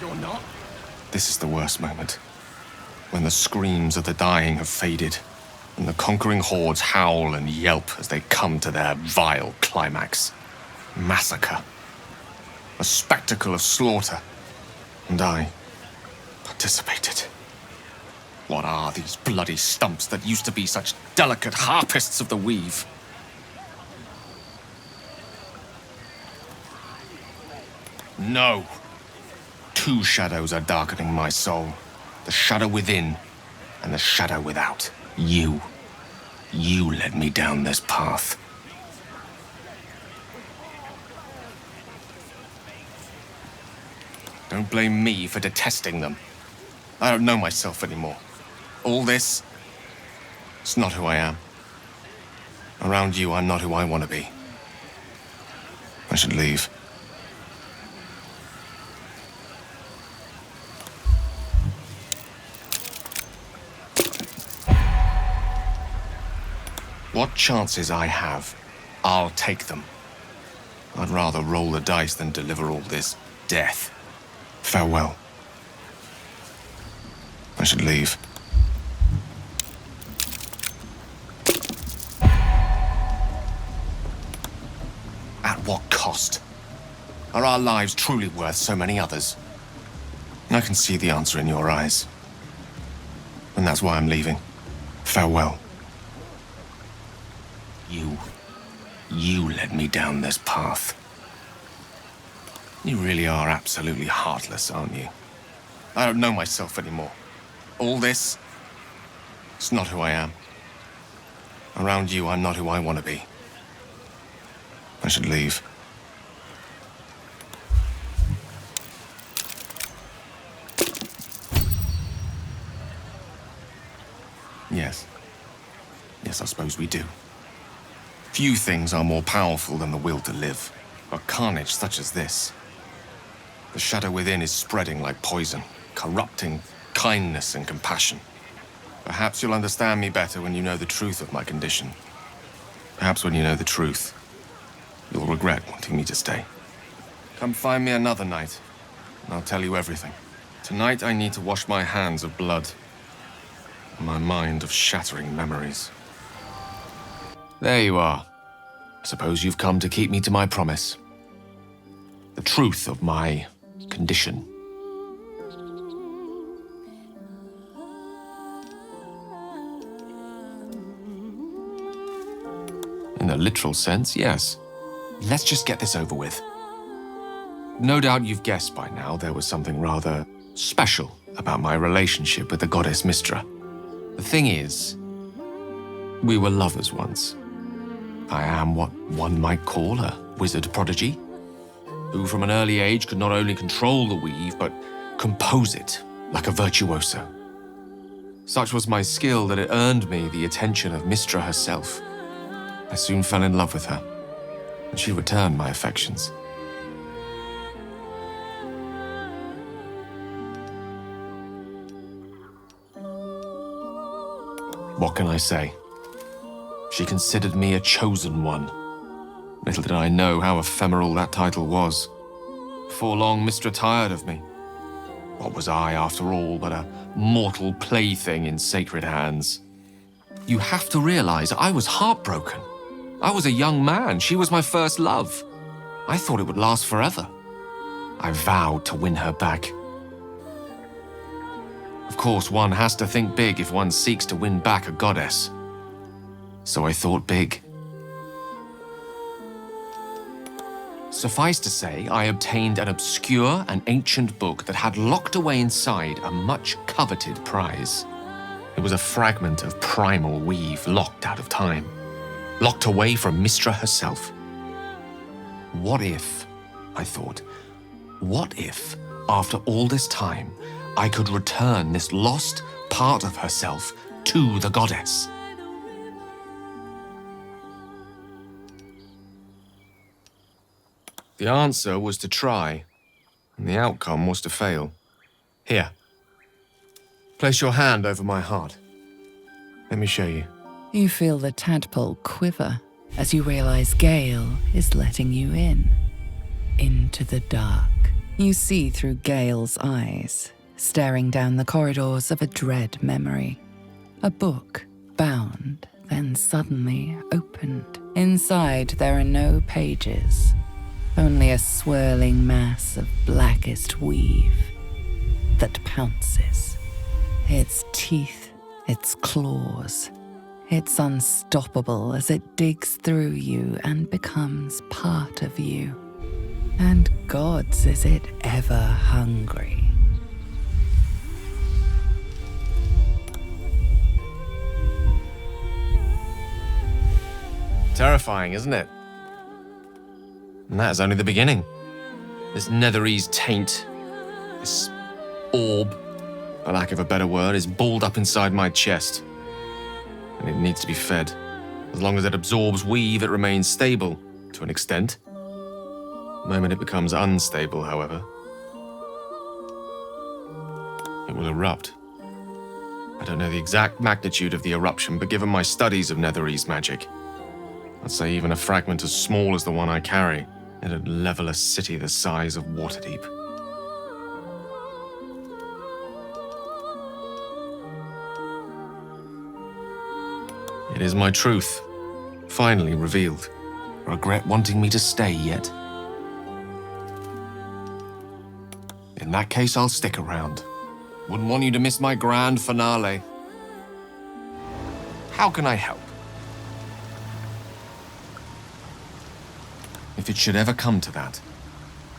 You're not? This is the worst moment. When the screams of the dying have faded, and the conquering hordes howl and yelp as they come to their vile climax. Massacre. A spectacle of slaughter. And I participated. What are these bloody stumps that used to be such delicate harpists of the weave? No. Two shadows are darkening my soul. The shadow within and the shadow without. You led me down this path. Don't blame me for detesting them. I don't know myself anymore. All this, it's not who I am. Around you, I'm not who I want to be. I should leave. What chances I have, I'll take them. I'd rather roll the dice than deliver all this death. Farewell. I should leave. At what cost? Are our lives truly worth so many others? I can see the answer in your eyes. And that's why I'm leaving. Farewell. You led me down this path. You really are absolutely heartless, aren't you? I don't know myself anymore. All this, it's not who I am. Around you, I'm not who I want to be. I should leave. Yes. Yes, I suppose we do. Few things are more powerful than the will to live. A carnage such as this. The shadow within is spreading like poison, corrupting kindness and compassion. Perhaps you'll understand me better when you know the truth of my condition. Perhaps when you know the truth, you'll regret wanting me to stay. Come find me another night, and I'll tell you everything. Tonight I need to wash my hands of blood, and my mind of shattering memories. There you are. I suppose you've come to keep me to my promise. The truth of my condition. In a literal sense, yes. Let's just get this over with. No doubt you've guessed by now there was something rather special about my relationship with the goddess Mystra. The thing is, we were lovers once. I am what one might call a wizard prodigy, who from an early age could not only control the weave, but compose it like a virtuoso. Such was my skill that it earned me the attention of Mystra herself. I soon fell in love with her, and she returned my affections. What can I say? She considered me a chosen one. Little did I know how ephemeral that title was. Before long, Mystra tired of me. What was I, after all, but a mortal plaything in sacred hands? You have to realize I was heartbroken. I was a young man. She was my first love. I thought it would last forever. I vowed to win her back. Of course, one has to think big if one seeks to win back a goddess. So I thought big. Suffice to say, I obtained an obscure and ancient book that had locked away inside a much coveted prize. It was a fragment of primal weave locked out of time, locked away from Mystra herself. What if, I thought, what if, after all this time, I could return this lost part of herself to the goddess? The answer was to try, and the outcome was to fail. Here. Place your hand over my heart. Let me show you. You feel the tadpole quiver as you realize Gale is letting you in. Into the dark. You see through Gale's eyes, staring down the corridors of a dread memory. A book, bound, then suddenly opened. Inside there are no pages, only a swirling mass of blackest weave that pounces. Its teeth, its claws. It's unstoppable as it digs through you and becomes part of you. And gods, is it ever hungry. Terrifying, isn't it? And that is only the beginning. This netherese taint, this orb, for lack of a better word, is balled up inside my chest. And it needs to be fed. As long as it absorbs weave, it remains stable, to an extent. The moment it becomes unstable, however, it will erupt. I don't know the exact magnitude of the eruption, but given my studies of netherese magic, I'd say even a fragment as small as the one I carry, it'd level a city the size of Waterdeep. It is my truth, finally revealed. Regret wanting me to stay yet? In that case, I'll stick around. Wouldn't want you to miss my grand finale. How can I help? If it should ever come to that,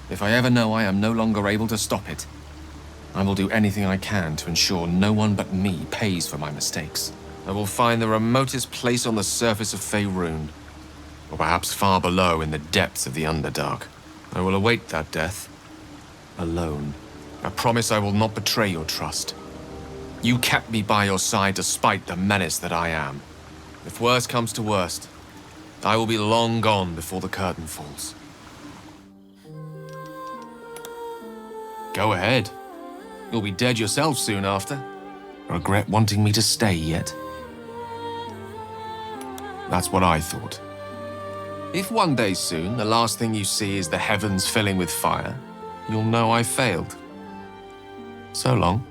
if I ever know I am no longer able to stop it, I will do anything I can to ensure no one but me pays for my mistakes. I will find the remotest place on the surface of Faerun, or perhaps far below in the depths of the Underdark. I will await that death, alone. I promise I will not betray your trust. You kept me by your side despite the menace that I am. If worst comes to worst, I will be long gone before the curtain falls. Go ahead. You'll be dead yourself soon after. Regret wanting me to stay yet? That's what I thought. If one day soon the last thing you see is the heavens filling with fire, you'll know I failed. So long.